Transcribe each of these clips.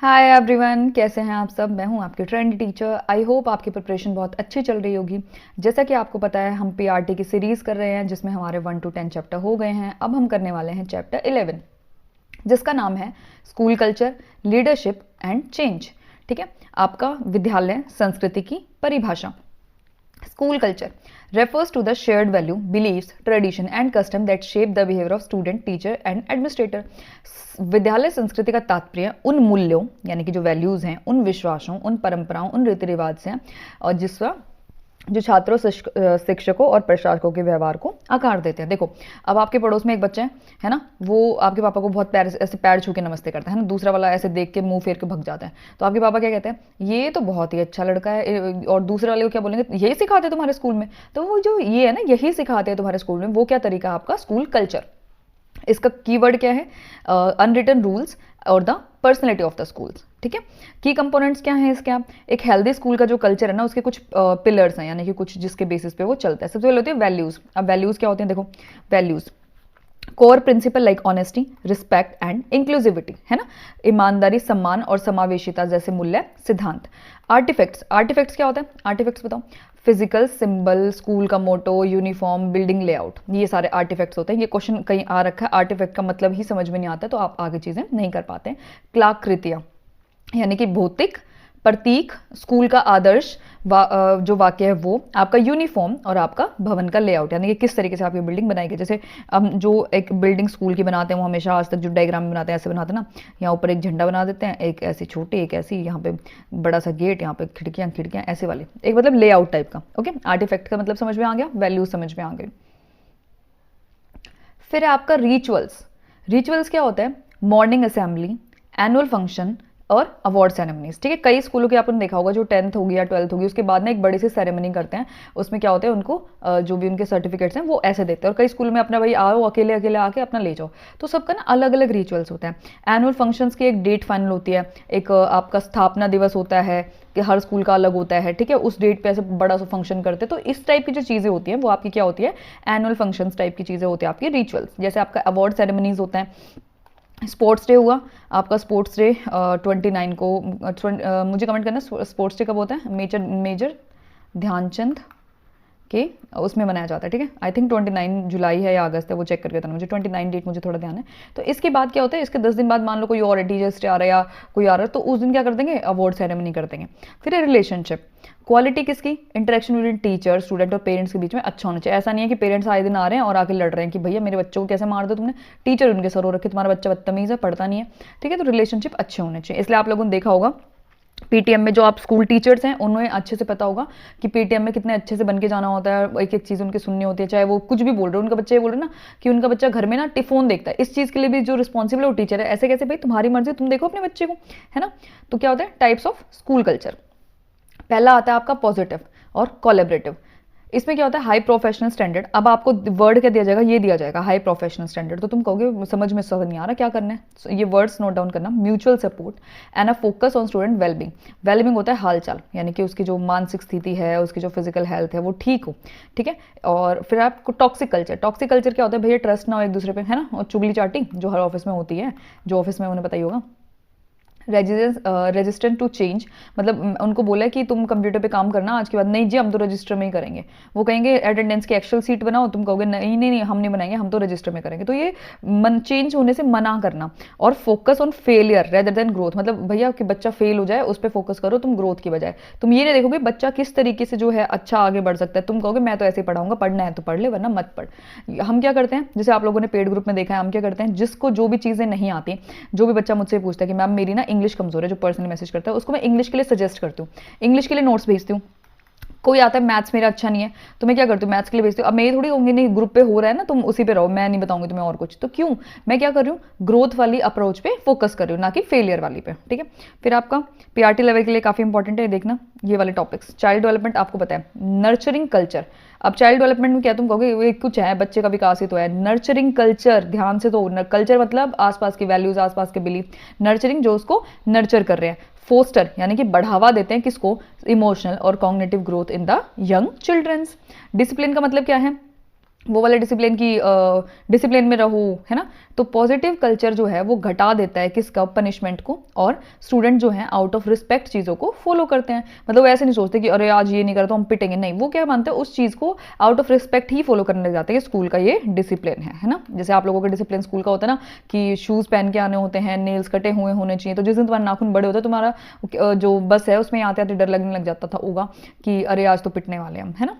Hi everyone, कैसे हैं आप सब। मैं हूं आपकी ट्रेंड टीचर। आई होप आपकी प्रिपरेशन बहुत अच्छी चल रही होगी। जैसा कि आपको पता है, हम पीआरटी की सीरीज़ कर रहे हैं जिसमें हमारे 1 to 10 चैप्टर हो गए हैं। अब हम करने वाले हैं चैप्टर 11, जिसका नाम है school culture, leadership and change. ठीक है, आपका विद्यालय संस्कृति की परिभाषा। School culture refers to the shared value, beliefs, tradition and custom that shape the behavior of student, teacher and administrator. विद्यालय संस्कृति का तात्पर्य उन मूल्यों यानी कि जो वैल्यूज हैं, उन विश्वासों, उन परंपराओं, उन रीति रिवाज से और जिसका जो छात्रों, शिक्षकों और प्रशासकों के व्यवहार को आकार देते हैं। देखो, अब आपके पड़ोस में एक बच्चा है ना, वो आपके पापा को बहुत पैर ऐसे पैर छू के नमस्ते करता है ना, दूसरा वाला ऐसे देख के मुंह फेर के भग जाता है। तो आपके पापा क्या कहते हैं, ये तो बहुत ही अच्छा लड़का है। और दूसरे वाले को क्या बोलेंगे, यही सिखाते हैं तुम्हारे स्कूल में। तो वो जो ये है ना, यही सिखाते हैं तुम्हारे स्कूल में, वो क्या तरीका है आपका स्कूल कल्चर। इसका कीवर्ड क्या है, अनरिटन रूल्स और the personality of the schools. ठीक है, की कंपोनेंट्स क्या हैं इसके। आप एक हेल्दी स्कूल का जो कल्चर है ना, उसके कुछ पिलर्स हैं, यानी कि कुछ जिसके बेसिस पे वो चलता है। सबसे पहले होती है वैल्यूज। अब वैल्यूज क्या होते हैं, देखो values core principle like honesty, respect and inclusivity, है ना, ईमानदारी, सम्मान और समावेशिता जैसे मूल्य सिद्धांत। आर्टिफैक्ट्स, आर्टिफैक्ट्स क्या होता है, आर्टिफैक्ट्स बताओ। फिजिकल सिंबल, स्कूल का मोटो, यूनिफॉर्म, बिल्डिंग लेआउट, ये सारे आर्टिफैक्ट्स होते हैं। ये क्वेश्चन कहीं आ रखा है, आर्टिफैक्ट का मतलब ही समझ में नहीं आता तो आप आगे चीजें नहीं कर पाते। कलाकृतियां यानी कि भौतिक प्रतीक, स्कूल का आदर्श जो वाक्य है वो। आपका यूनिफॉर्म और आपका भवन का लेआउट, यानी कि किस तरीके से आपकी बिल्डिंग बनाई गई। जैसे हम जो एक बिल्डिंग स्कूल की बनाते हैं, वो हमेशा आज तक जो डायग्राम में बनाते हैं ऐसे बनाते हैं ना, यहाँ ऊपर एक झंडा बना देते हैं, एक ऐसी छोटी, एक ऐसी, यहाँ पे बड़ा सा गेट, यहाँ पे खिड़कियाँ खिड़कियाँ ऐसे वाली, एक मतलब लेआउट टाइप का। ओके, आर्टिफैक्ट का मतलब समझ में आ गया, वैल्यू समझ में आ गई। फिर आपका रिचुअल्स। रिचुअल्स क्या होता है, मॉर्निंग असेंबली, एनुअल फंक्शन और अवार्ड सेरेमनीज। ठीक है, कई स्कूलों के आपने देखा होगा, जो 10th होगी या 12th होगी, उसके बाद ना एक बड़ी सी सेरेमनी करते हैं। उसमें क्या होता है, उनको जो भी उनके सर्टिफिकेट्स हैं वो ऐसे देते हैं। और कई स्कूलों में अपना भाई आओ, अकेले अकेले आके अपना ले जाओ। तो सबका ना अलग अलग रिचुअल्स होता है। एनुअल फंक्शंस की एक डेट फाइनल होती है, एक आपका स्थापना दिवस होता है कि हर स्कूल का अलग होता है। ठीक है, उस डेट पे ऐसे बड़ा सा फंक्शन करते हैं। तो इस टाइप की जो चीज़ें होती हैं वो आपकी क्या होती है, एनुअल फंक्शंस टाइप की चीज़ें होती है आपकी रिचुअल्स। जैसे आपका अवार्ड सेरेमनीज होता है। स्पोर्ट्स डे हुआ आपका, स्पोर्ट्स डे 29 को मुझे कमेंट करना स्पोर्ट्स डे कब होता है। मेजर मेजर ध्यानचंद के उसमें मनाया जाता है। ठीक है, आई थिंक 29 जुलाई है या अगस्त है, वो चेक करके बताना मुझे, 29 डेट मुझे थोड़ा ध्यान है। तो इसके बाद क्या होता है, इसके 10 दिन बाद मान लो कोई और टीचर्स डे आ रहा है या कोई आ रहा है, तो उस दिन क्या कर देंगे, अवार्ड सेरेमनी कर देंगे। फिर रिलेशनशिप, क्वालिटी किसकी, इंटरेक्शन बिटवीन टीचर, स्टूडेंट और पेरेंट्स के बीच में अच्छा होना चाहिए। ऐसा नहीं है कि पेरेंट्स आए दिन आ रहे हैं और आके लड़ रहे हैं कि भैया मेरे बच्चों को कैसे मार दो तुमने, टीचर उनके सर हो रखे, तुम्हारा बच्चा बदतमीज है, पढ़ता नहीं है। ठीक है, तो रिलेशनशिप अच्छे होने चाहिए। इसलिए आप लोगों ने देखा होगा पीटीएम में जो आप स्कूल टीचर्स हैं, उन्हें अच्छे से पता होगा कि पीटीएम में कितने अच्छे से बन के जाना होता है, एक एक चीज़ उनकी सुननी होती है। चाहे वो कुछ भी बोल रहे हैं, उनका बच्चा ये बोल रहे हैं ना कि उनका बच्चा घर में ना टिफोन देखता है, इस चीज़ के लिए भी जो रिस्पॉन्सिबल है वो टीचर है। ऐसे कैसे भाई, तुम्हारी मर्जी, तुम देखो अपने बच्चे को, है ना। तो क्या होता है, टाइप्स ऑफ स्कूल कल्चर। पहला आता है आपका पॉजिटिव और कोलैबोरेटिव। इसमें क्या होता है, हाई प्रोफेशनल स्टैंडर्ड। अब आपको वर्ड क्या दिया जाएगा, ये दिया जाएगा हाई प्रोफेशनल स्टैंडर्ड। तो तुम कहोगे समझ में नहीं आ रहा, क्या करना है। So, ये वर्ड्स नोट डाउन करना। Mutual support and a focus on student wellbeing. Wellbeing होता है हालचाल, यानी कि उसकी जो मानसिक स्थिति है, उसकी जो फिजिकल हेल्थ है वो ठीक हो। ठीक है, और फिर आपको टॉक्सिक कल्चर। टॉक्सिक कल्चर क्या होता है भैया, ट्रस्ट ना हो एक दूसरे पे, है ना, और चुगली चाटी जो हर ऑफिस में होती है, जो ऑफिस में उन्हें पता ही होगा। रेजिस्टेंट टू चेंज, मतलब उनको बोला है कि तुम कंप्यूटर पे काम करना आज के बाद, नहीं जी हम तो रजिस्टर में ही करेंगे। वो कहेंगे अटेंडेंस की एक्चुअल सीट बनाओ, तुम कहोगे नहीं नहीं नहीं हम नहीं बनाएंगे, हम तो रजिस्टर में करेंगे। तो ये चेंज होने से मना करना। और focus on failure rather than growth, मतलब भैया कि बच्चा फेल हो जाए उस पर फोकस करो तुम, ग्रोथ की बजाय। तुम ये नहीं देखोगे बच्चा किस तरीके से जो है अच्छा आगे बढ़ सकता है, तुम कहोगे मैं तो ऐसे ही पढ़ाऊंगा, पढ़ना है तो पढ़ ले वरना मत पढ़। हम क्या करते हैं, जैसे आप लोगों ने पेड ग्रुप में देखा है, हम क्या करते हैं, जिसको जो भी चीज़ें नहीं आती, जो भी बच्चा मुझसे पूछता है कि मैम मेरी ना इंग्लिश कमजोर है, जो पर्सनली मैसेज करता है उसको मैं इंग्लिश के लिए सजेस्ट करती हूँ, इंग्लिश के लिए नोट्स भेजती हूँ। कोई आता है मैथ्स मेरा अच्छा नहीं है, तो मैं क्या करती हूँ, मैथ्स के लिए भेजती हूँ। अब मेरी थोड़ी होंगी, नहीं ग्रुप पे हो रहा है ना, तुम उसी पे रहो, मैं नहीं बताऊंगी तुम्हें और कुछ। तो क्यों, मैं क्या कर रही हूँ, ग्रोथ वाली अप्रोच पे फोकस कर रही हूँ, ना कि फेलियर वाली पे। ठीक है, फिर आपका पीआरटी लेवल के लिए काफी इंपॉर्टेंट है देखना ये वाले टॉपिक्स। चाइल्ड डेवलपमेंट आपको पता है, नर्चरिंग कल्चर। अब चाइल्ड डेवलपमेंट में क्या तुम कहोगे ये कुछ है, बच्चे का विकास ही तो है। नर्चरिंग कल्चर, ध्यान से, तो कल्चर मतलब आसपास की वैल्यूज, आसपास के बिलीफ। नर्चरिंग जो उसको नर्चर कर रहे हैं। फोस्टर यानी कि बढ़ावा देते हैं किसको, इमोशनल और cognitive growth in the young childrens. Discipline का मतलब क्या है, वो वाला डिसिप्लिन की डिसिप्लिन में रहो, है ना। तो पॉजिटिव कल्चर जो है वो घटा देता है किसका, पनिशमेंट को, और स्टूडेंट जो है आउट ऑफ रिस्पेक्ट चीज़ों को फॉलो करते हैं। मतलब ऐसे नहीं सोचते कि अरे आज ये नहीं करा तो हम पिटेंगे, नहीं, वो क्या मानते हैं उस चीज़ को out of respect he follow करने लग जाते हैं कि स्कूल का ये डिसिप्लिन है ना। जैसे आप लोगों का डिसिप्लिन स्कूल का होता है ना कि शूज़ पहन के आने होते हैं, नेल्स कटे हुए होने चाहिए। तो जिस दिन तुम्हारे नाखून बड़े होते हैं, तुम्हारा जो बस है उसमें आते आते डर लगने लग जाता था होगा कि अरे आज तो पिटने वाले हम, है ना।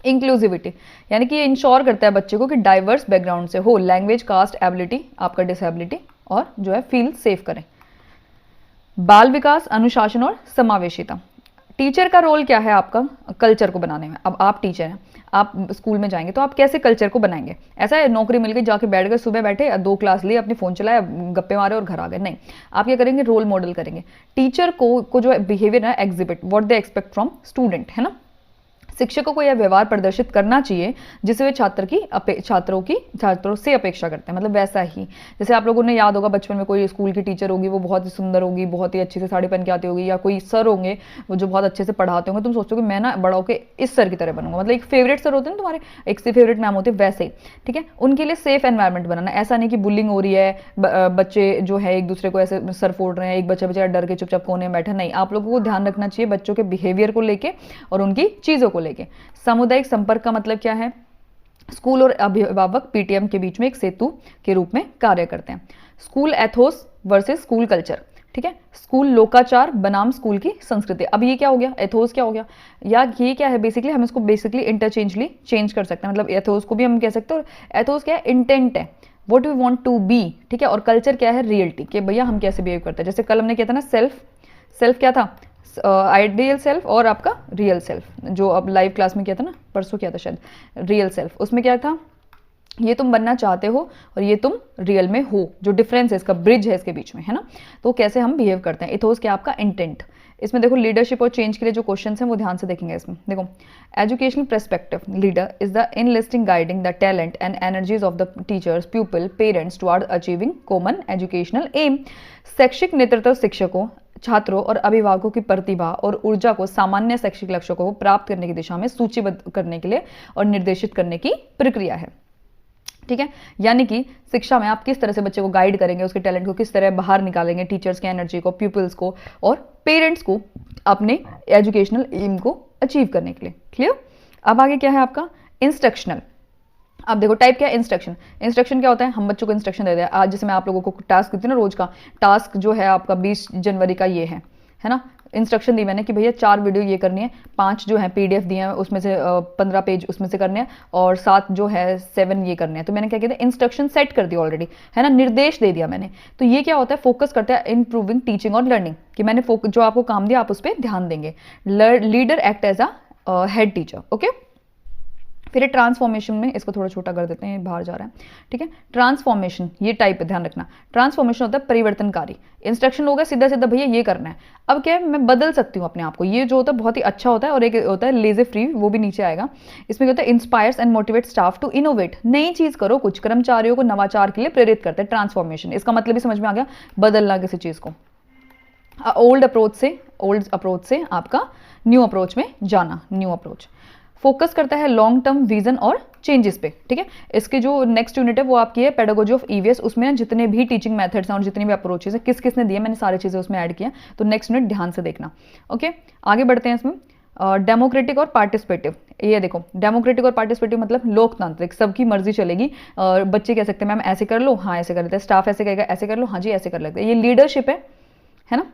इंक्लूसिविटी, यानी कि ये इंश्योर करता है बच्चे को कि डाइवर्स बैकग्राउंड से हो, लैंग्वेज, कास्ट, एबिलिटी, आपका डिसेबिलिटी, और जो है फील सेफ करें। बाल विकास, अनुशासन और समावेशिता। टीचर का रोल क्या है आपका, कल्चर को बनाने में। अब आप टीचर हैं, आप स्कूल में जाएंगे तो आप कैसे कल्चर को बनाएंगे। ऐसा है नौकरी मिल गई, जाके बैठ गए, सुबह बैठे 2 क्लास लिए, अपनी फोन चलाया, गप्पे मारे और घर आ गए, नहीं। आप क्या करेंगे, रोल मॉडल करेंगे। टीचर को जो बिहेवियर है exhibit what they expect from student, है ना। शिक्षकों को यह व्यवहार प्रदर्शित करना चाहिए जिसे वे छात्रों से अपेक्षा करते हैं। मतलब वैसा ही, जैसे आप लोगों ने याद होगा बचपन में कोई स्कूल की टीचर होगी, वो बहुत ही सुंदर होगी, बहुत ही अच्छे से साड़ी पहन के आती होगी, या कोई सर होंगे वो जो बहुत अच्छे से पढ़ाते होंगे, तुम सोचोगे मैं ना बड़ा होकर इस सर की तरह बनूंगा। मतलब एक फेवरेट सर होते हैं तुम्हारे, एक से फेवरेट मैम होते हैं, वैसे ही, ठीक है। उनके लिए सेफ एनवायरमेंट बनाना, ऐसा नहीं कि बुलिंग हो रही है, बच्चे जो है एक दूसरे को ऐसे सर फोड़ रहे हैं, एक बच्चा बेचारा डर के चुपचाप कोने में बैठा, नहीं। आप लोगों को ध्यान रखना चाहिए बच्चों के बिहेवियर को लेके और उनकी चीज़ों को लेके। सामुदायिक संपर्क का मतलब क्या है, स्कूल और अभिभावक पीटीएम के बीच में एक सेतु के रूप में कार्य करते हैं। School Athos versus school culture, ठीक है। स्कूल लोकाचार बनाम स्कूल की संस्कृति। अब ये क्या हो गया, एथोस क्या हो गया, या ये क्या है, बेसिकली हम इसको बेसिकली इंटरचेंजली चेंज कर सकते हैं। मतलब एथोस को भी हम कह सकते हैं, और एथोस क्या है, इंटेंट है, what we want to be, ठीक है। और कल्चर क्या है, रियलिटी, कि भैया हम कैसे बिहेव करते हैं। जैसे कल हमने किया था ना, सेल्फ क्या था, आइडियल सेल्फ और आपका रियल सेल्फ, जो अब लाइव क्लास में किया था ना, परसों किया था शायद, रियल सेल्फ। उसमें क्या था, ये तुम बनना चाहते हो और ये तुम रियल में हो, जो डिफरेंस है इसका, ब्रिज है इसके बीच में, है ना। तो कैसे हम बिहेव करते हैं। इथोस क्या आपका इंटेंट। इसमें देखो लीडरशिप और चेंज के लिए जो क्वेश्चन हैं वो ध्यान से देखेंगे। इसमें देखो, educational perspective, leader is the enlisting guiding the talent and energies of the teachers, people, parents toward achieving common educational aim. शैक्षिक नेतृत्व शिक्षकों, छात्रों और अभिभावकों की प्रतिभा और ऊर्जा को सामान्य शैक्षिक लक्ष्यों को प्राप्त करने की दिशा में सूचीबद्ध करने के लिए और निर्देशित करने की प्रक्रिया है, ठीक है। यानी कि शिक्षा में आप किस तरह से बच्चे को गाइड करेंगे, उसके टैलेंट को किस तरह बाहर निकालेंगे, टीचर्स की एनर्जी को, पीपल्स को और पेरेंट्स को अपने एजुकेशनल एम को अचीव करने के लिए। क्लियर। अब आगे क्या है आपका, इंस्ट्रक्शनल। अब देखो टाइप क्या है, इंस्ट्रक्शन क्या होता है, हम बच्चों को इंस्ट्रक्शन दे दें। आज जैसे मैं आप लोगों को टास्क देती हूँ ना, रोज का टास्क जो है आपका 20 जनवरी का ये है ना। इंस्ट्रक्शन दी मैंने कि भैया 4 वीडियो ये करनी है, 5 जो है पीडीएफ दिए हैं उसमें से 15 पेज उसमें से करने हैं, और 7 जो है 7 ये करने हैं। तो मैंने क्या किया, इंस्ट्रक्शन सेट कर दिया ऑलरेडी, है ना, निर्देश दे दिया मैंने। तो ये क्या होता है, फोकस करता है इंप्रूविंग टीचिंग और लर्निंग, कि मैंने जो आपको काम दिया आप उस पर ध्यान देंगे। Leader act as a head teacher, okay. फिर ट्रांसफॉर्मेशन में, इसको थोड़ा छोटा कर देते हैं, बाहर जा रहा है, ठीक है। ट्रांसफॉर्मेशन, ये टाइप है, ध्यान रखना। ट्रांसफॉर्मेशन होता है परिवर्तनकारी। इंस्ट्रक्शन होगा सीधा सीधा भैया ये करना है, अब क्या है मैं बदल सकती हूँ अपने आप को, ये जो होता है बहुत ही अच्छा होता है। और एक होता है लेजे फ्री, वो भी नीचे आएगा। इसमें क्या होता है, inspires and motivate staff to innovate, नई चीज करो, कुछ कर्मचारियों को नवाचार के लिए प्रेरित करते हैं। ट्रांसफॉर्मेशन, इसका मतलब भी समझ में आ गया, बदलना किसी चीज को। ओल्ड अप्रोच से आपका न्यू अप्रोच में जाना, न्यू अप्रोच फोकस करता है लॉन्ग टर्म विजन और चेंजेस पे, ठीक है। इसके जो नेक्स्ट यूनिट है वो आपकी है पेडागोजी ऑफ ईवीएस। उसमें ना जितने भी टीचिंग मेथड्स हैं और जितनी भी अप्रोचेस हैं, किस किसने दिए, मैंने सारी चीजें उसमें ऐड किया। तो नेक्स्ट यूनिट ध्यान से देखना, ओके। आगे बढ़ते हैं इसमें, डेमोक्रेटिक और पार्टिसिपेटिव। ये देखो, डेमोक्रेटिक और पार्टिसिपेटिव मतलब लोकतांत्रिक, सबकी मर्जी चलेगी। बच्चे कह सकते हैं मैम ऐसे कर लो, हाँ ऐसे कर लेते हैं। स्टाफ ऐसे कहेगा ऐसे कर लो, हाँ जी ऐसे कर लेते हैं। ये लीडरशिप है ना।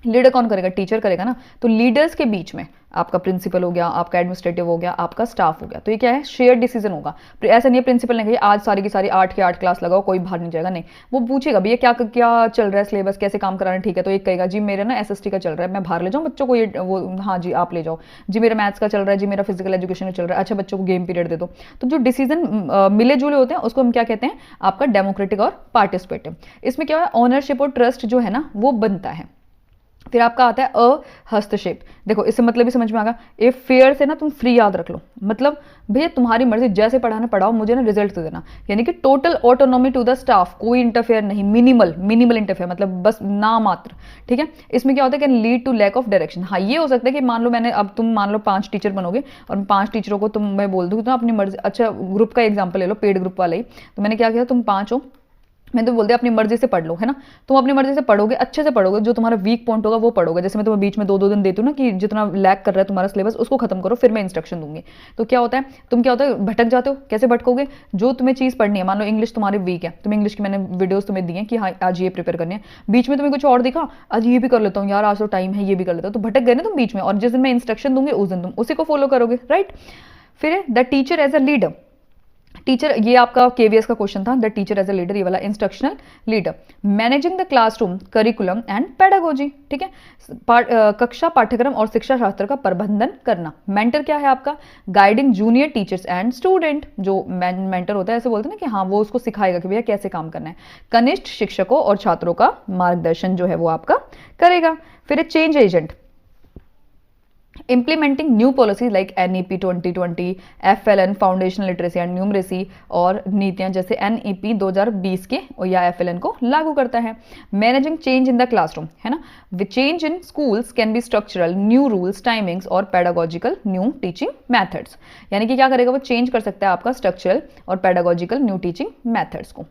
लीडर कौन करेगा, टीचर करेगा ना। तो लीडर्स के बीच में आपका प्रिंसिपल हो गया, आपका एडमिनिस्ट्रेटिव हो गया, आपका स्टाफ हो गया। तो ये क्या है, शेयर डिसीजन होगा। ऐसा नहीं है प्रिंसिपल ने कहा आज सारी की सारी 8 की 8 क्लास लगाओ, कोई बाहर नहीं जाएगा, नहीं। वो पूछेगा भैया क्या क्या चल रहा है सिलेबस, कैसे काम कराना, ठीक है। तो एक कहेगा जी मेरे ना एसएसटी का चल रहा है, मैं बाहर ले जाऊँ बच्चों को, ये वो हाँ जी आप ले जाओ जी, मेरा मैथ्स का चल रहा है जी, मेरा फिजिकल एजुकेशन का चल रहा है, अच्छा बच्चों को गेम पीरियड दे दो। तो जो डिसीजन मिले जुले होते हैं उसको हम क्या कहते हैं, आपका डेमोक्रेटिक और पार्टिसिपेटिव। इसमें क्या है, ऑनरशिप और ट्रस्ट जो है ना वो बनता है। फिर आपका आता है हस्तक्षेप। देखो इससे मतलब भी समझ में आ गया। ए फेयर से ना तुम फ्री याद रख लो, मतलब भैया तुम्हारी मर्जी, जैसे पढ़ाना पढ़ाओ, मुझे ना रिजल्ट दे देना। यानी कि total autonomy to the staff, कोई इंटरफेयर नहीं, मिनिमल इंटरफेयर, मतलब बस ना मात्र। ठीक है, इसमें क्या होता है, can lead to lack of direction. हाँ ये हो सकता है कि मान लो मैंने, अब तुम मान लो 5 टीचर बनोगे और 5 टीचरों को तुम, मैं बोल दूँ तो अपनी मर्जी, अच्छा ग्रुप का एग्जाम्पल ले लो, पेड ग्रुप वाला ही, तो मैंने क्या किया, तुम 5 हो, मैं तो बोलते अपनी मर्जी से पढ़ लो, है ना। तुम अपनी मर्जी से पढ़ोगे, अच्छे से पढ़ोगे, जो तुम्हारा वीक पॉइंट होगा वो पढ़ोगे। जैसे मैं तुम्हें बीच में 2-2 दिन देती हूँ ना, कि जितना लैक कर रहा है तुम्हारा सिलेबस उसको खत्म करो, फिर मैं इंस्ट्रक्शन दूंगी। तो क्या होता है, तुम क्या होता है भटक जाते हो। कैसे भटकोगे, जो तुम्हें चीज़ पढ़नी है, मान लो इंग्लिश तुम्हारी वीक है, तुम इंग्लिश की मैंने वीडियोस तुम्हें दी है कि हाँ आज ये प्रिपेयर करनी है, बीच में तुम्हें कुछ और दिखा, आज ये भी कर लेता हूँ यार, आज तो टाइम है, ये भी कर लेता हूँ, तो भटक गए ना तुम बीच में। और जिस दिन मैं इंस्ट्रक्शन दूंगी उस दिन तुम उसी को फॉलो करोगे, राइट। फिर the teacher as a leader, teacher, ये आपका केवीएस का क्वेश्चन था, the teacher as a leader, ये वाला instructional leader. Managing the classroom curriculum and pedagogy, ठीक है, कक्षा पाठ्यक्रम और शिक्षा शास्त्र का प्रबंधन करना। मेंटर क्या है आपका, guiding junior teachers and student, जो मेंटर होता है ऐसे बोलते हैं ना कि हाँ वो उसको सिखाएगा कि भैया कैसे काम करना है। कनिष्ठ शिक्षकों और छात्रों का मार्गदर्शन जो है वो आपका करेगा। फिर change agent, implementing new policies like NEP 2020, FLN foundational literacy and numeracy, और नीतियां जैसे NEP 2020 के या FLN को लागू करता है। Managing change in the classroom, है ना, change in schools can be structural, new rules, timings और पेडागोजिकल न्यू टीचिंग मेथड्स। यानी कि क्या करेगा वो, चेंज कर सकता है आपका स्ट्रक्चरल और पेडागोजिकल न्यू टीचिंग मेथड्स को।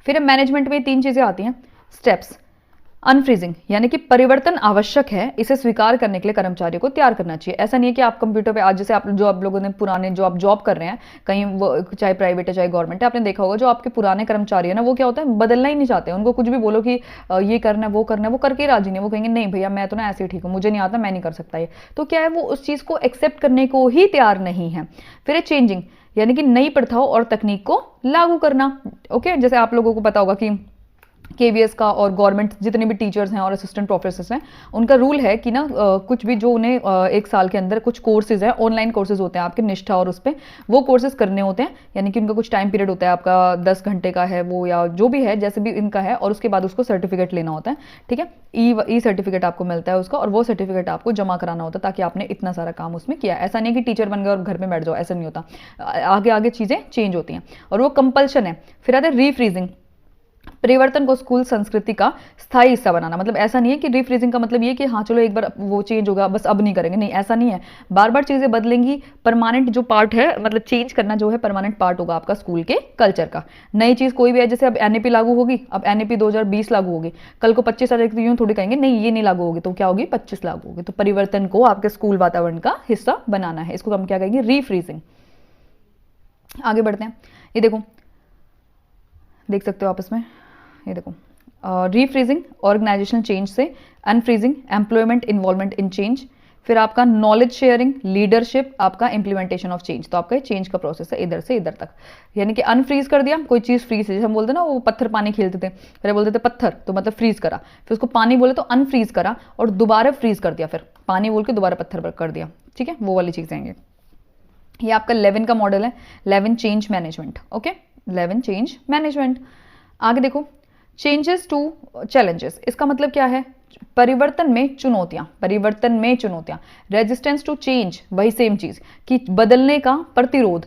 फिर मैनेजमेंट में 3 चीजें आती हैं, स्टेप्स। अनफ्रीजिंग, यानी कि परिवर्तन आवश्यक है, इसे स्वीकार करने के लिए कर्मचारियों को तैयार करना चाहिए। ऐसा नहीं है कि आप कंप्यूटर पे आज, जैसे आप लोगों ने पुराने जो आप जॉब कर रहे हैं कहीं, वो चाहे प्राइवेट है चाहे गवर्नमेंट है, आपने देखा होगा जो आपके पुराने कर्मचारी है ना, वो क्या होता है बदलना ही नहीं चाहते। उनको कुछ भी बोलो कि ये करना है वो करना है, वो करके राजी नहीं, वो कहेंगे नहीं भैया मैं तो ना ऐसे ही ठीक हूँ, मुझे नहीं आता, मैं नहीं कर सकता ये। तो क्या है, वो उस चीज़ को एक्सेप्ट करने को ही तैयार नहीं है। फिर चेंजिंग, यानी कि नई प्रथाओं और तकनीक को लागू करना। ओके, जैसे आप लोगों को पता होगा कि केवीएस का और गवर्नमेंट जितने भी टीचर्स हैं और असिस्टेंट प्रोफेसर्स हैं, उनका रूल है कि ना कुछ भी जो उन्हें 1 साल के अंदर कुछ कोर्सेज हैं, ऑनलाइन कोर्सेज होते हैं आपके निष्ठा और उस पर वो कोर्सेज करने होते हैं। यानी कि उनका कुछ टाइम पीरियड होता है आपका 10 घंटे का है वो, या जो भी है जैसे भी इनका है, और उसके बाद उसको सर्टिफिकेट लेना होता है। ठीक है, ई सर्टिफिकेट आपको मिलता है उसका, और वो सर्टिफिकेट आपको जमा कराना होता है ताकि आपने इतना सारा काम उसमें किया। ऐसा नहीं कि टीचर बन गए और घर में बैठ जाओ, ऐसा नहीं होता, आगे आगे चीज़ें चेंज होती हैं, और वो कंपल्शन है। फिर आता है रीफ्रीजिंग, परिवर्तन को स्कूल संस्कृति का स्थायी हिस्सा बनाना। मतलब ऐसा नहीं है कि रीफ्रीजिंग का मतलब ये कि हाँ चलो एक बार वो चेंज होगा बस अब नहीं करेंगे, नहीं ऐसा नहीं है, बार बार चीजें बदलेंगी। परमानेंट जो पार्ट है, मतलब चेंज करना जो है परमानेंट पार्ट होगा आपका स्कूल के कल्चर का। नई चीज कोई भी है, जैसे अब एनईपी लागू होगी, अब एनईपी 2020 लागू होगी, कल को 25 आ जाएगी तो यूं थोड़ी कहेंगे नहीं ये नहीं लागू होगी, तो क्या होगी 25 लागू होगी। तो परिवर्तन को आपके स्कूल वातावरण का हिस्सा बनाना है, इसको हम क्या कहेंगे, रीफ्रीजिंग। आगे बढ़ते हैं, ये देखो देख सकते हो आपस में, ये देखो रीफ्रीजिंग ऑर्गेनाइजेशनल चेंज से, unfreezing employment involvement in change, फिर आपका नॉलेज शेयरिंग, लीडरशिप, आपका इंप्लीमेंटेशन ऑफ चेंज। तो आपका चेंज का प्रोसेस है इधर से इधर तक। यानी कि अनफ्रीज कर दिया कोई चीज़, फ्रीज, जैसे हम बोलते हैं ना वो पत्थर पानी खेलते थे, फिर बोलते थे पत्थर तो मतलब फ्रीज करा, फिर उसको पानी बोले तो अनफ्रीज करा, और दोबारा फ्रीज कर दिया, फिर पानी बोल के दोबारा पत्थर पर कर दिया। ठीक है, वो वाली चीज़ें हैं ये आपका 11 का मॉडल है, 11 change management. Okay, 11 change management. आगे देखो, चेंजेस टू चैलेंजेस, इसका मतलब क्या है, परिवर्तन में चुनौतियां, परिवर्तन में चुनौतियां। रेजिस्टेंस टू चेंज, वही सेम चीज कि बदलने का प्रतिरोध।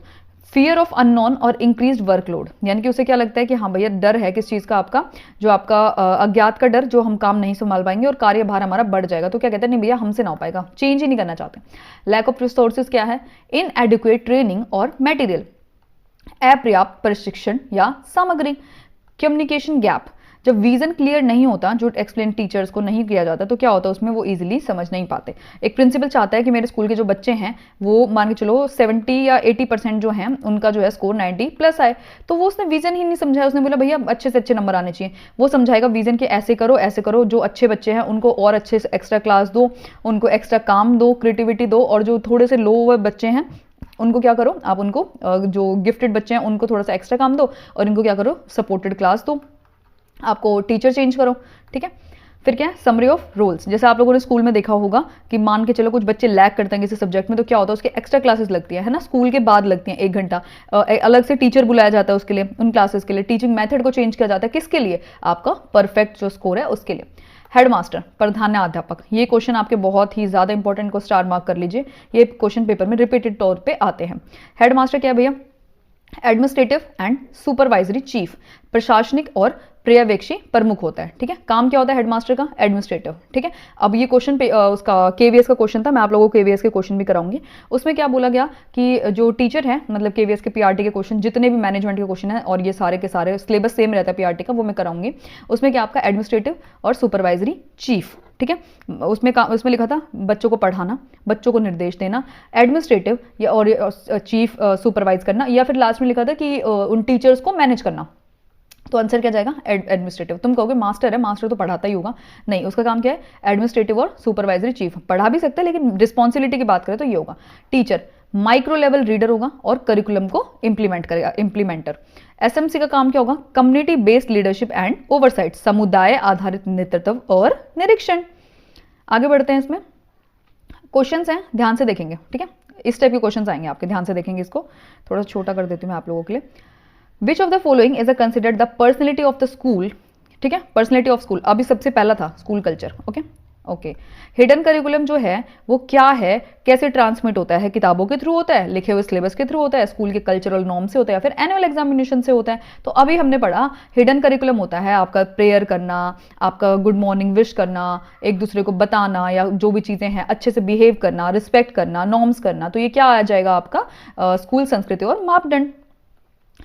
फियर ऑफ अननोन और इंक्रीज्ड वर्कलोड, यानी कि उसे क्या लगता है कि हाँ भैया डर है किस चीज का, आपका जो आपका अज्ञात का डर, जो हम काम नहीं संभाल पाएंगे और कार्यभार हमारा बढ़ जाएगा, तो क्या कहते हैं नहीं भैया हमसे ना हो पाएगा, चेंज ही नहीं करना चाहते। लैक ऑफ रिसोर्सेज क्या है, इनएडिक्वेट ट्रेनिंग और मटेरियल, अपर्याप्त प्रशिक्षण या सामग्री। कम्युनिकेशन गैप, जब विजन क्लियर नहीं होता, जो एक्सप्लेन टीचर्स को नहीं किया जाता, तो क्या होता है उसमें वो इजीली समझ नहीं पाते। एक प्रिंसिपल चाहता है कि मेरे स्कूल के जो बच्चे हैं वो मान के चलो 70 या 80% जो हैं उनका जो है स्कोर 90+ आए, तो वो उसने विजन ही नहीं समझाया। उसने बोला भैया अच्छे से अच्छे नंबर आने चाहिए, वो समझाएगा विजन के ऐसे करो, जो अच्छे बच्चे हैं उनको और अच्छे से एक्स्ट्रा क्लास दो, उनको एक्स्ट्रा काम दो, क्रिएटिविटी दो, और जो थोड़े से लो बच्चे हैं उनको क्या करो, आप उनको जो गिफ्टेड बच्चे हैं उनको थोड़ा सा एक्स्ट्रा काम दो, और इनको क्या करो, सपोर्टेड क्लास दो, आपको टीचर चेंज करो। ठीक है, फिर क्या है, समरी ऑफ रोल्स। जैसे आप लोगों ने स्कूल में देखा होगा कि मान के चलो कुछ बच्चे लैग करते हैं किसी सब्जेक्ट में, तो क्या होता है उसके एक्स्ट्रा क्लासेस लगती है ना, स्कूल के बाद लगती हैं 1 घंटा। अलग से टीचर बुलाया जाता है उसके लिए, उन क्लासेस के लिए। टीचिंग मेथड को चेंज किया जाता है, किसके लिए, आपका परफेक्ट जो स्कोर है उसके लिए। हेडमास्टर, प्रधानाध्यापक, ये क्वेश्चन आपके बहुत ही ज्यादा इंपॉर्टेंट को स्टार मार्क कर लीजिए, ये क्वेश्चन पेपर में रिपीटेड तौर पे आते हैं। हेडमास्टर क्या है भैया, एडमिनिस्ट्रेटिव एंड सुपरवाइजरी चीफ, प्रशासनिक और पर्यवेक्षी प्रमुख होता है। ठीक है, काम क्या होता है हेडमास्टर का, एडमिनिस्ट्रेटिव। ठीक है, अब ये क्वेश्चन पे उसका केवीएस का क्वेश्चन था, मैं आप लोगों को केवीएस के क्वेश्चन भी कराऊंगी। उसमें क्या बोला गया कि जो टीचर है, मतलब केवीएस के पीआरटी के क्वेश्चन, जितने भी मैनेजमेंट के क्वेश्चन है, और ये सारे के सारे सिलेबस सेम रहता है पीआरटी का, वो मैं कराऊंगी। उसमें क्या आपका एडमिनिस्ट्रेटिव और सुपरवाइजरी चीफ। ठीक है, उसमें लिखा था बच्चों को पढ़ाना, बच्चों को निर्देश देना, एडमिनिस्ट्रेटिव या और चीफ सुपरवाइज करना, या फिर लास्ट में लिखा था कि उन टीचर्स को मैनेज करना। तो आंसर क्या जाएगा, एडमिनिस्ट्रेटिव। तुम कहोगे मास्टर है, मास्टर तो पढ़ाता ही होगा, नहीं, उसका काम क्या है, एडमिनिस्ट्रेटिव और सुपरवाइजरी चीफ। पढ़ा भी सकता है लेकिन रिस्पॉन्सिबिलिटी की बात करें तो ये होगा। टीचर माइक्रो लेवल रीडर होगा और करिकुलम को इंप्लीमेंट करेगा, इंप्लीमेंटर। एसएमसी का काम क्या होगा, community based leadership and oversight, समुदाय आधारित नेतृत्व और निरीक्षण। आगे बढ़ते हैं, इसमें क्वेश्चंस हैं, ध्यान से देखेंगे। ठीक है, इस टाइप के क्वेश्चंस आएंगे आपके, ध्यान से देखेंगे। इसको थोड़ा छोटा कर देती हूँ मैं आप लोगों के लिए। Which of the following is a considered the personality of the school. ठीक है, पर्सनैलिटी ऑफ स्कूल, अभी सबसे पहला था school culture. Okay okay, hidden curriculum जो है वो क्या है, कैसे ट्रांसमिट होता है, किताबों के थ्रू होता है, लिखे हुए सिलेबस के थ्रू होता है, स्कूल के कल्चरल नॉर्म से होता है, या फिर एनुअल एग्जामिनेशन से होता है। तो अभी हमने पढ़ा हिडन करिकुलम होता है आपका प्रेयर करना, आपका गुड मॉर्निंग विश करना, एक दूसरे को बताना, या जो भी चीजें हैं अच्छे से बिहेव करना, रिस्पेक्ट करना, नॉर्म्स करना। तो ये क्या आ जाएगा आपका स्कूल संस्कृति और मापदंड।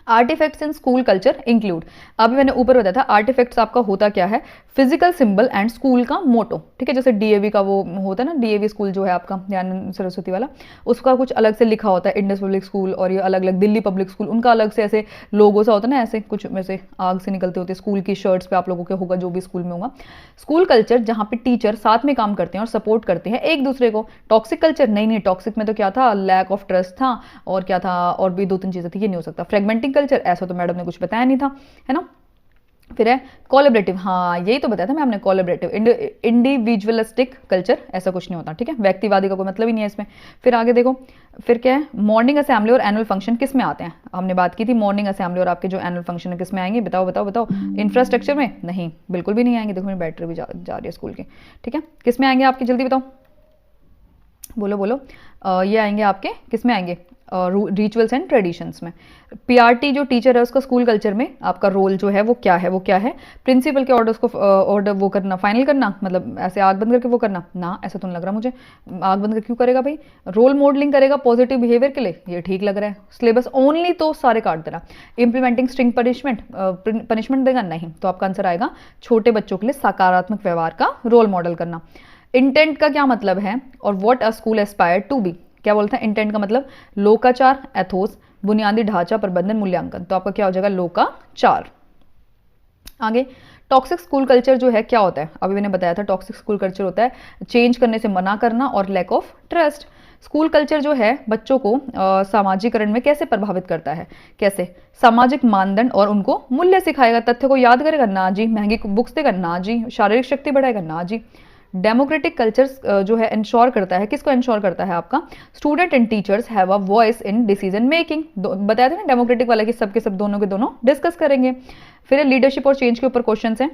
Artifacts in school culture include, अभी मैंने ऊपर बताया था आर्टिफैक्ट्स आपका होता क्या है, फिजिकल सिंबल एंड स्कूल का मोटो। ठीक है, जैसे डीएवी का वो होता है ना, डीएवी स्कूल जो है आपका दयानंद सरस्वती वाला, उसका कुछ अलग से लिखा होता है, इंडस पब्लिक स्कूल, और ये अलग अलग दिल्ली पब्लिक स्कूल, उनका अलग से ऐसे लोगो सा होता है ना, ऐसे कुछ वैसे आग से निकलते होते स्कूल की शर्ट्स पे आप लोगों के होगा, जो भी स्कूल में होगा। स्कूल कल्चर जहाँ पे टीचर साथ में काम करते हैं और सपोर्ट करते हैं एक दूसरे को। टॉक्सिक कल्चर नहीं, टॉक्सिक में तो क्या था, लैक ऑफ ट्रस्ट था, और क्या था, और भी 2-3 चीजें थी, ये नहीं हो सकता। फ्रेगमेंटिंग कल्चर, ऐसा तो मैडम ने कुछ बताया नहीं था, है ना। फिर है कोलैबोरेटिव, हाँ यही तो बताया था मैं आपने, कोलैबोरेटिव। इंडिविजुअलिस्टिक कल्चर, ऐसा कुछ नहीं होता। ठीक है, व्यक्तिवादी का कोई मतलब ही नहीं है इसमें। फिर आगे देखो, फिर क्या है, मॉर्निंग असेंबली और एनुअल फंक्शन किस में आते हैं, हमने बात की थी मॉर्निंग असेंबली और आपके जो एनुअल फंक्शन है किस में आएंगे, बताओ बताओ बताओ। इंफ्रास्ट्रक्चर में नहीं, बिल्कुल भी नहीं आएंगे। देखो मेरी बैटरी भी जा रही है स्कूल की। ठीक है, किस में आएंगे आपकी, जल्दी बताओ, बोलो बोलो। ये आएंगे आपके, किस में आएंगे, रिचुअल्स एंड ट्रेडिशंस में। पीआरटी जो टीचर है उसका स्कूल कल्चर में आपका रोल जो है वो क्या है, वो क्या है, प्रिंसिपल के ऑर्डर्स को ऑर्डर वो करना, फाइनल करना, मतलब ऐसे आग बंद करके वो करना ना, ऐसा तो नहीं लग रहा मुझे, आग बंद करके क्यों करेगा भाई, रोल मॉडलिंग करेगा पॉजिटिव बिहेवियर के लिए, ये ठीक लग रहा है। सिलेबस ओनली तो सारे काट देना। इम्प्लीमेंटिंग स्ट्रिंग पनिशमेंट देगा, नहीं, तो आपका आंसर आएगा छोटे बच्चों के लिए सकारात्मक व्यवहार का रोल मॉडल करना। इंटेंट का क्या मतलब है, और what a school aspire to be, क्या बोलते हैं इंटेंट का मतलब, लोकाचार, एथोस, बुनियादी ढांचा, प्रबंधन, मूल्यांकन। तो आपका क्या हो जाएगा, लोकाचार। आगे टॉक्सिक स्कूल कल्चर जो है क्या होता है, अभी मैंने बताया था टॉक्सिक स्कूल कल्चर होता है चेंज करने से मना करना और lack of trust. School culture जो है बच्चों को सामाजिकरण में कैसे प्रभावित करता है, कैसे, सामाजिक मानदंड और उनको मूल्य सिखाएगा, तथ्य को याद करेगा ना जी, महंगी बुक्स देगा ना जी, शारीरिक शक्ति बढ़ाएगा ना जी। डेमोक्रेटिक कल्चर जो है इंश्योर करता है, किसको इंश्योर करता है, आपका student and teachers have a voice in decision making. बताया था ना डेमोक्रेटिक वाला कि सबके सब दोनों के दोनों डिस्कस करेंगे। फिर लीडरशिप और चेंज के ऊपर क्वेश्चंस हैं।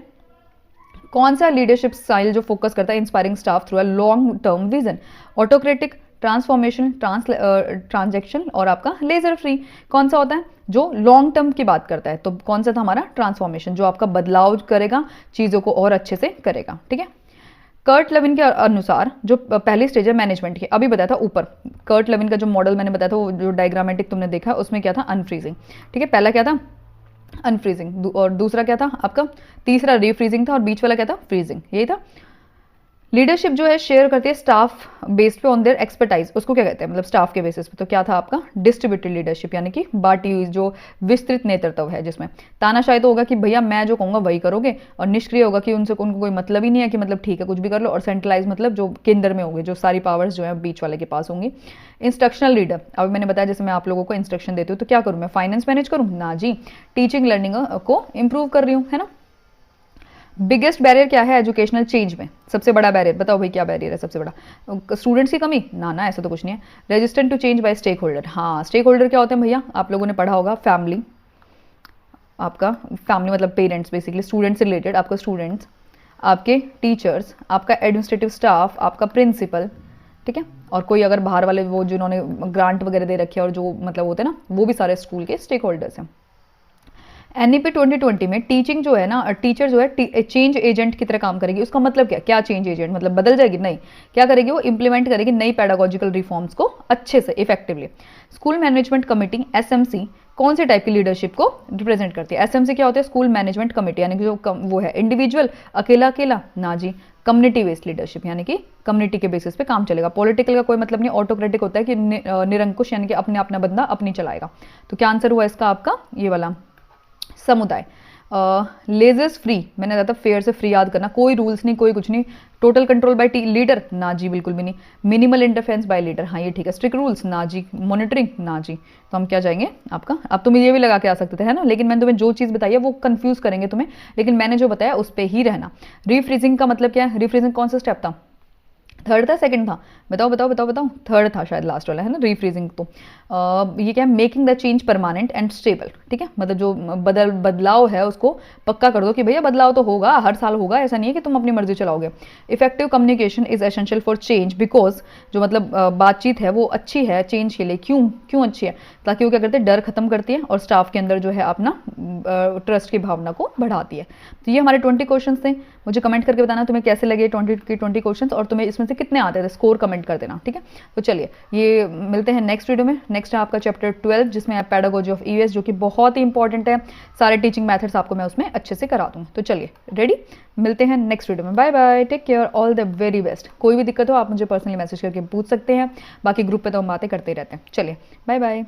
कौन सा लीडरशिप स्टाइल जो फोकस करता है inspiring staff through a long term vision, autocratic, transformation, transaction और आपका लेजर फ्री। कौन सा होता है जो लॉन्ग टर्म की बात करता है, तो कौन सा था हमारा ट्रांसफॉर्मेशन, जो आपका बदलाव करेगा, चीजों को और अच्छे से करेगा। ठीक है, कर्ट लेविन के अनुसार जो पहली स्टेज है मैनेजमेंट की, अभी बताया था ऊपर, कर्ट लेविन का जो मॉडल मैंने बताया था, वो जो डायग्रामेटिक तुमने देखा, उसमें क्या था, अनफ्रीजिंग। ठीक है, पहला क्या था, अनफ्रीजिंग, और दूसरा क्या था आपका, तीसरा रीफ्रीजिंग था, और बीच वाला क्या था, फ्रीजिंग, यही था। लीडरशिप जो है शेयर करती है स्टाफ बेस्ड पे ऑन देयर एक्सपर्टाइज, उसको क्या कहते हैं, मतलब स्टाफ के बेसिस पे। तो क्या था आपका डिस्ट्रीब्यूटेड लीडरशिप, यानी कि बांटी हुई जो विस्तृत नेतृत्व है, जिसमें तानाशाही तो होगा कि भैया मैं जो कहूँगा वही करोगे, और निष्क्रिय होगा कि उनको कोई मतलब ही नहीं है कि मतलब ठीक है कुछ भी कर लो, और सेंट्रलाइज मतलब जो केंद्र में होंगे, जो सारी पावर्स जो है बीच वाले के पास होंगी। इंस्ट्रक्शनल लीडर, अभी मैंने बताया जैसे मैं आप लोगों को इंस्ट्रक्शन देती हूँ तो क्या करूँ मैं, फाइनेंस मैनेज करूँ ना जी, टीचिंग लर्निंग को इम्प्रूव कर रही हूँ, है ना। बिगेस्ट बैरियर क्या है एजुकेशनल चेंज में? सबसे बड़ा बैरियर बताओ भाई, क्या बैरियर है सबसे बड़ा? स्टूडेंट्स की कमी? ना ना, ऐसा तो कुछ नहीं है। Resistant to change by stakeholder, हाँ स्टेक होल्डर क्या होते हैं भैया, आप लोगों ने पढ़ा होगा, फैमिली, आपका फैमिली मतलब पेरेंट्स, बेसिकली स्टूडेंट्स से रिलेटेड, आपका स्टूडेंट्स, आपके टीचर्स, आपका एडमिनिस्ट्रेटिव स्टाफ, आपका प्रिंसिपल, ठीक है, और कोई अगर बाहर वाले वो जिन्होंने ग्रांट वगैरह दे रखे हैं और जो मतलब होते हैं ना, वो भी सारे स्कूल के स्टेक होल्डर्स हैं। एनईपी 2020 में टीचिंग जो है ना, टीचर जो है चेंज एजेंट की तरह काम करेगी। उसका मतलब क्या, क्या चेंज एजेंट मतलब बदल जाएगी? नहीं, क्या करेगी वो, इंप्लीमेंट करेगी नई पैडागोजिकल रिफॉर्म्स को अच्छे से effectively. School management committee SMC कौन से टाइप की लीडरशिप को रिप्रेजेंट करती है? एसएमसी क्या होती है? स्कूल मैनेजमेंट कमेटी, यानी कि जो वो है इंडिविजुअल, अकेला अकेला ना जी, कम्युनिटी बेस्ड लीडरशिप, यानी कि कम्युनिटी के बेसिस पे काम चलेगा। पॉलिटिकल का कोई मतलब नहीं, ऑटोक्रेटिक होता है कि निरंकुश, यानी कि अपने अपना बंदा अपनी चलाएगा। तो क्या आंसर हुआ इसका आपका, ये वाला समुदाय। लेजर्स फ्री, मैंने कहा था फेयर से फ्री याद करना, कोई रूल्स नहीं, कोई कुछ नहीं। टोटल कंट्रोल बाय लीडर, ना जी बिल्कुल भी नहीं। मिनिमल इंटरफेरेंस बाय लीडर, हाँ ये ठीक है। स्ट्रिक्ट रूल्स, ना जी। मॉनिटरिंग, ना जी। तो हम क्या जाएंगे आपका, अब तुम ये भी लगा के आ सकते थे है ना, लेकिन मैंने तुम्हें जो चीज़ बताई है वो कंफ्यूज करेंगे तुम्हें, लेकिन मैंने जो बताया उस पर ही रहना। रीफ्रीजिंग का मतलब क्या है? रीफ्रीजिंग कौन सा स्टेप था? थर्ड था, सेकंड था? बताओ बताओ बताओ बताओ। थर्ड था शायद, लास्ट वाला है ना रीफ्रीजिंग। तो ये क्या है, making the change permanent and stable, ठीक है, मतलब जो बदलाव है उसको पक्का कर दो कि भैया बदलाव तो होगा, हर साल होगा, ऐसा नहीं है कि तुम अपनी मर्जी चलाओगे। Effective communication is essential for change, because जो मतलब बातचीत है वो अच्छी है चेंज के लिए। क्यों क्यों अच्छी है? ताकि वो क्या करते हैं, डर खत्म करती है और स्टाफ के अंदर जो है अपना ट्रस्ट की भावना को बढ़ाती है। तो ये हमारे 20 क्वेश्चन थे। मुझे कमेंट करके बताना तुम्हें कैसे लगे 20 क्वेश्चन, और तुम्हें इसमें से कितने आते थे, स्कोर कमेंट कर देना, ठीक है। तो चलिए ये मिलते हैं नेक्स्ट वीडियो में। नेक्स्ट है आपका चैप्टर 12, जिसमें है पैडागोजी ऑफ ईवीएस, जो कि बहुत ही इंपॉर्टेंट है। सारे टीचिंग मेथड्स आपको मैं उसमें अच्छे से करा दूंगी। तो चलिए रेडी, मिलते हैं नेक्स्ट वीडियो में। Bye bye, take care, all the very best. कोई भी दिक्कत हो आप मुझे पर्सनली मैसेज करके पूछ सकते हैं, बाकी ग्रुप पे तो हम बातें करते ही रहते हैं। चलिए बाय बाय।